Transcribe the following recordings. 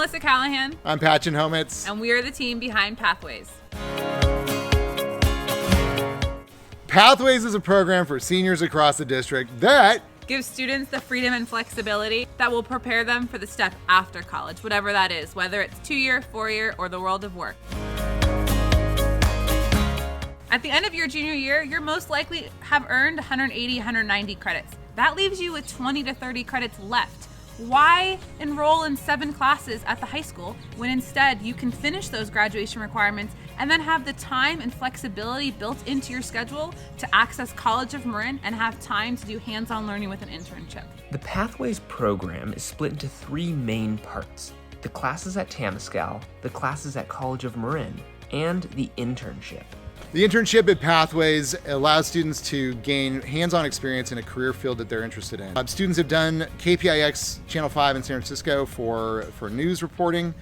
Melissa Callahan. I'm Patchen Homitz. And we are the team behind Pathways. Pathways is a program for seniors across the district that gives students the freedom and flexibility that will prepare them for the step after college, whatever that is, whether it's 2-year, 4-year, or the world of work. At the end of your junior year, you're most likely have earned 180, 190 credits. That leaves you with 20 to 30 credits left. Why enroll in 7 classes at the high school when instead you can finish those graduation requirements and then have the time and flexibility built into your schedule to access College of Marin and have time to do hands-on learning with an internship? The Pathways program is split into 3 main parts: the classes at Tamiscal, the classes at College of Marin, and the internship. The internship at Pathways allows students to gain hands-on experience in a career field that they're interested in. Students have done KPIX Channel 5 in San Francisco for news reporting.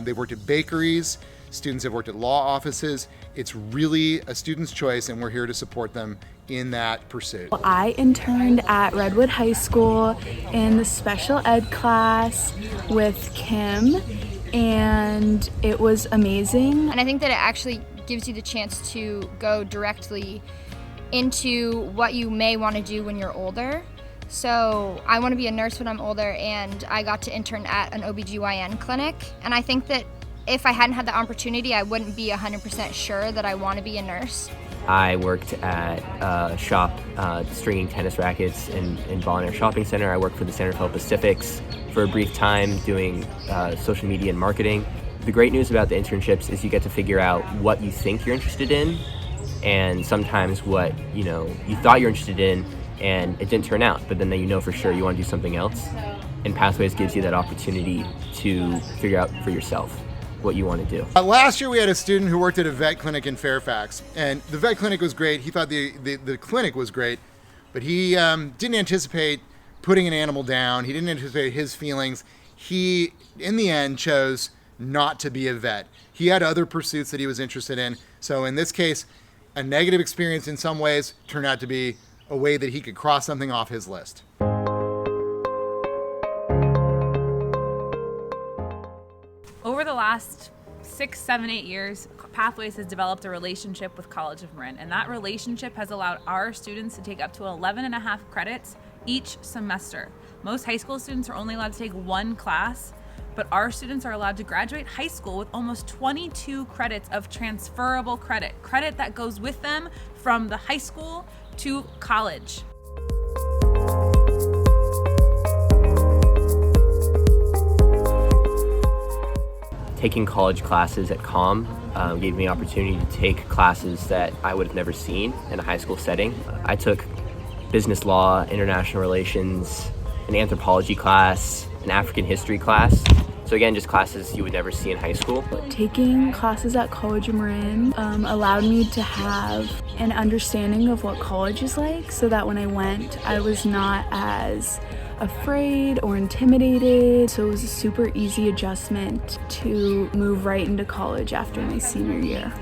They've worked at bakeries. Students have worked at law offices. It's really a student's choice, and we're here to support them in that pursuit. I interned at Redwood High School in the special ed class with Kim, and it was amazing. And I think that it actually gives you the chance to go directly into what you may want to do when you're older. So I want to be a nurse when I'm older, and I got to intern at an OBGYN clinic. And I think that if I hadn't had the opportunity, I wouldn't be 100% sure that I want to be a nurse. I worked at a shop stringing tennis rackets in Ball Air Shopping Center. I worked for the Center for Pacifics for a brief time doing social media and marketing. The great news about the internships is you get to figure out what you think you're interested in, and sometimes what you thought you're interested in and it didn't turn out, but then you know for sure you want to do something else. And Pathways gives you that opportunity to figure out for yourself what you want to do. Last year we had a student who worked at a vet clinic in Fairfax, and the vet clinic was great. He thought the clinic was great, but he didn't anticipate putting an animal down. He didn't anticipate his feelings. He, in the end, chose not to be a vet. He had other pursuits that he was interested in. So in this case, a negative experience in some ways turned out to be a way that he could cross something off his list. Over the last 6, 7, 8 years, Pathways has developed a relationship with College of Marin, and that relationship has allowed our students to take up to 11.5 credits each semester. Most high school students are only allowed to take 1 class, but our students are allowed to graduate high school with almost 22 credits of transferable credit that goes with them from the high school to college. Taking college classes at COM gave me the opportunity to take classes that I would have never seen in a high school setting. I took business law, international relations, an anthropology class, an African history class. So again, just classes you would never see in high school. Taking classes at College of Marin allowed me to have an understanding of what college is like, so that when I went, I was not as afraid or intimidated. So it was a super easy adjustment to move right into college after my senior year.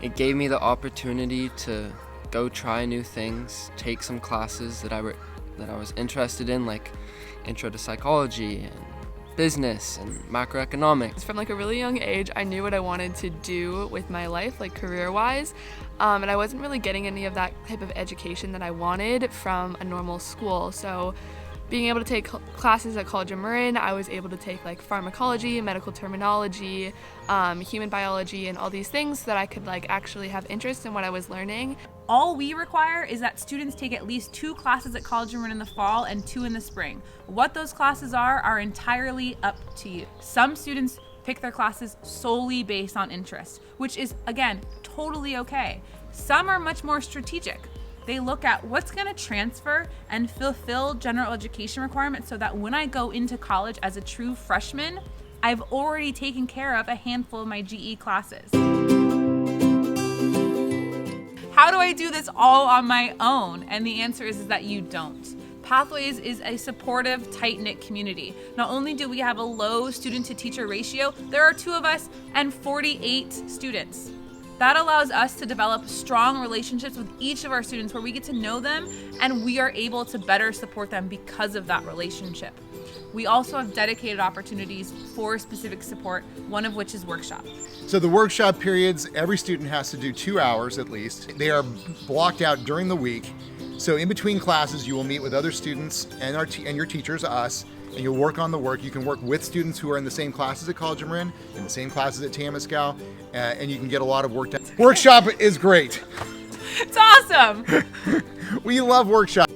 It gave me the opportunity to go try new things, take some classes that I was interested in, like Intro to Psychology and business and macroeconomics. From like a really young age, I knew what I wanted to do with my life, like career-wise, and I wasn't really getting any of that type of education that I wanted from a normal school. So being able to take classes at College of Marin, I was able to take like pharmacology, medical terminology, human biology, and all these things that I could like actually have interest in what I was learning. All we require is that students take at least 2 classes at College of Marin in the fall and 2 in the spring. What those classes are entirely up to you. Some students pick their classes solely based on interest, which is, again, totally okay. Some are much more strategic. They look at what's going to transfer and fulfill general education requirements so that when I go into college as a true freshman, I've already taken care of a handful of my GE classes. How do I do this all on my own? And the answer is that you don't. Pathways is a supportive, tight-knit community. Not only do we have a low student-to-teacher ratio, there are 2 of us and 48 students. That allows us to develop strong relationships with each of our students where we get to know them and we are able to better support them because of that relationship. We also have dedicated opportunities for specific support, one of which is workshop. So the workshop periods, every student has to do 2 hours at least. They are blocked out during the week. So in between classes, you will meet with other students and your teachers, us, and you'll work on the work. You can work with students who are in the same classes at College of Marin, in the same classes at Tamiscal, and you can get a lot of work done. Workshop is great. It's awesome. We love workshop.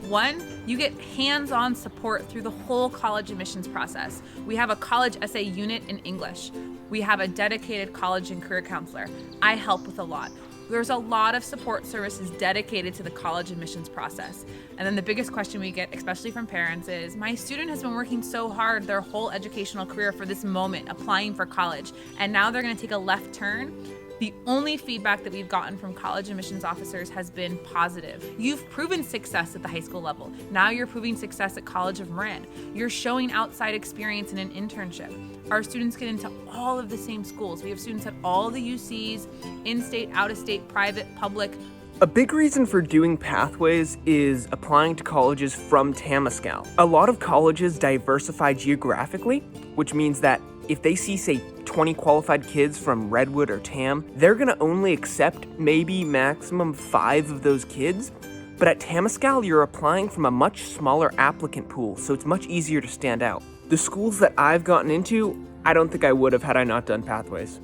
One, you get hands-on support through the whole college admissions process. We have a college essay unit in English. We have a dedicated college and career counselor. I help with a lot. There's a lot of support services dedicated to the college admissions process. And then the biggest question we get, especially from parents, is my student has been working so hard their whole educational career for this moment, applying for college, and now they're gonna take a left turn. The only feedback that we've gotten from college admissions officers has been positive. You've proven success at the high school level. Now you're proving success at College of Marin. You're showing outside experience in an internship. Our students get into all of the same schools. We have students at all the UCs, in-state, out-of-state, private, public. A big reason for doing pathways is applying to colleges from Tamiscal. A lot of colleges diversify geographically, which means that if they see, say, 20 qualified kids from Redwood or Tam, they're gonna only accept maybe maximum 5 of those kids. But at Tamiscal, you're applying from a much smaller applicant pool, so it's much easier to stand out. The schools that I've gotten into, I don't think I would have had I not done pathways.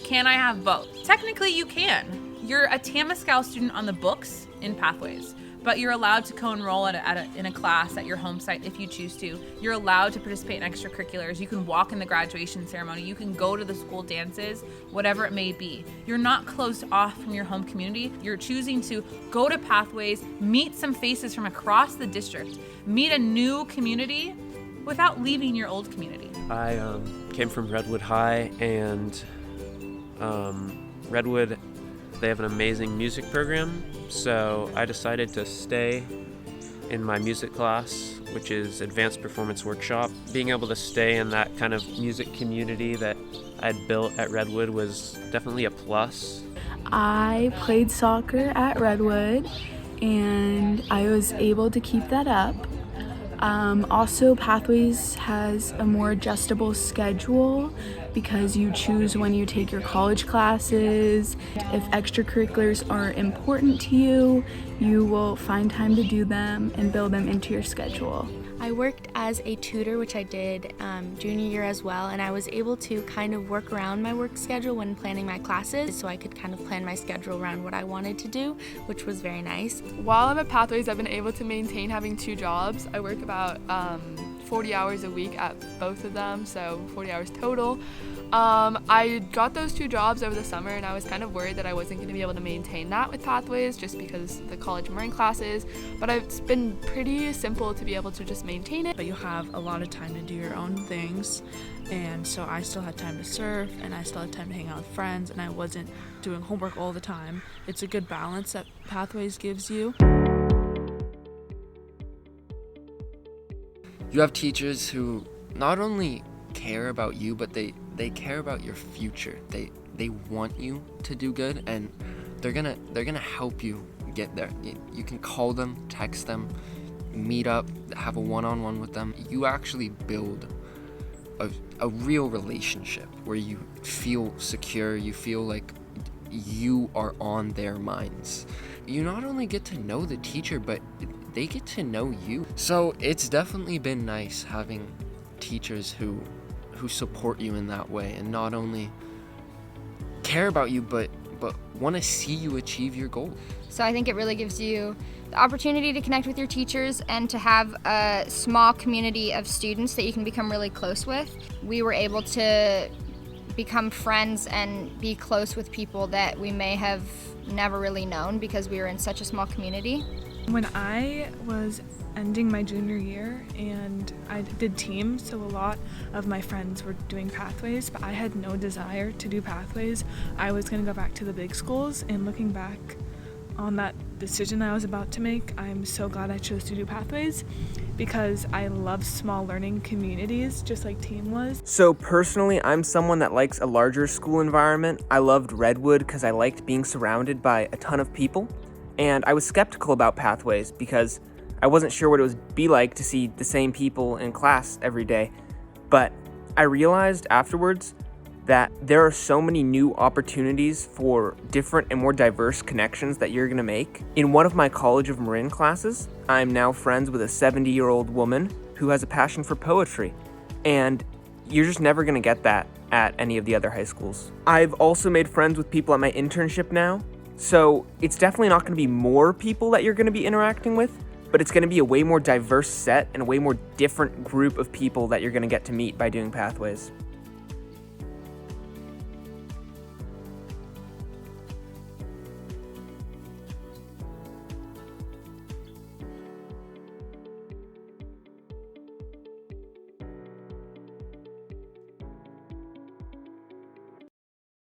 Can I have both? Technically you can. You're a Tamiscal student on the books in pathways, but you're allowed to co-enroll in a class at your home site if you choose to. You're allowed to participate in extracurriculars. You can walk in the graduation ceremony. You can go to the school dances, whatever it may be. You're not closed off from your home community. You're choosing to go to pathways, meet some faces from across the district, meet a new community without leaving your old community. I came from Redwood High, and Redwood, they have an amazing music program, so I decided to stay in my music class, which is Advanced Performance Workshop. Being able to stay in that kind of music community that I'd built at Redwood was definitely a plus. I played soccer at Redwood and I was able to keep that up. Also, Pathways has a more adjustable schedule because you choose when you take your college classes. If extracurriculars are important to you, you will find time to do them and build them into your schedule. I worked as a tutor, which I did junior year as well, and I was able to kind of work around my work schedule when planning my classes, so I could kind of plan my schedule around what I wanted to do, which was very nice. While I'm at Pathways, I've been able to maintain having 2 jobs. I work about 40 hours a week at both of them, so 40 hours total. I got those 2 jobs over the summer, and I was kind of worried that I wasn't going to be able to maintain that with Pathways just because the College of Marin classes, but it's been pretty simple to be able to just maintain it. But you have a lot of time to do your own things, and so I still had time to surf, and I still had time to hang out with friends, and I wasn't doing homework all the time. It's a good balance that Pathways gives you. You have teachers who not only care about you, but they care about your future. They want you to do good, and they're gonna help you get there. You can call them, text them, meet up, have a one-on-one with them. You actually build a real relationship where you feel secure, you feel like you are on their minds. You not only get to know the teacher, but they get to know you. So it's definitely been nice having teachers who support you in that way and not only care about you, but want to see you achieve your goal. So I think it really gives you the opportunity to connect with your teachers and to have a small community of students that you can become really close with. We were able to become friends and be close with people that we may have never really known because we were in such a small community. When I was ending my junior year and I did teams, so a lot of my friends were doing Pathways, but I had no desire to do Pathways. I was going to go back to the big schools, and looking back on that decision I was about to make. I'm so glad I chose to do Pathways because I love small learning communities, just like Team was. So personally, I'm someone that likes a larger school environment. I loved Redwood because I liked being surrounded by a ton of people. And I was skeptical about Pathways because I wasn't sure what it would be like to see the same people in class every day. But I realized afterwards that there are so many new opportunities for different and more diverse connections that you're gonna make. In one of my College of Marin classes, I'm now friends with a 70-year-old woman who has a passion for poetry. And you're just never gonna get that at any of the other high schools. I've also made friends with people at my internship now, so it's definitely not gonna be more people that you're gonna be interacting with, but it's gonna be a way more diverse set and a way more different group of people that you're gonna get to meet by doing Pathways.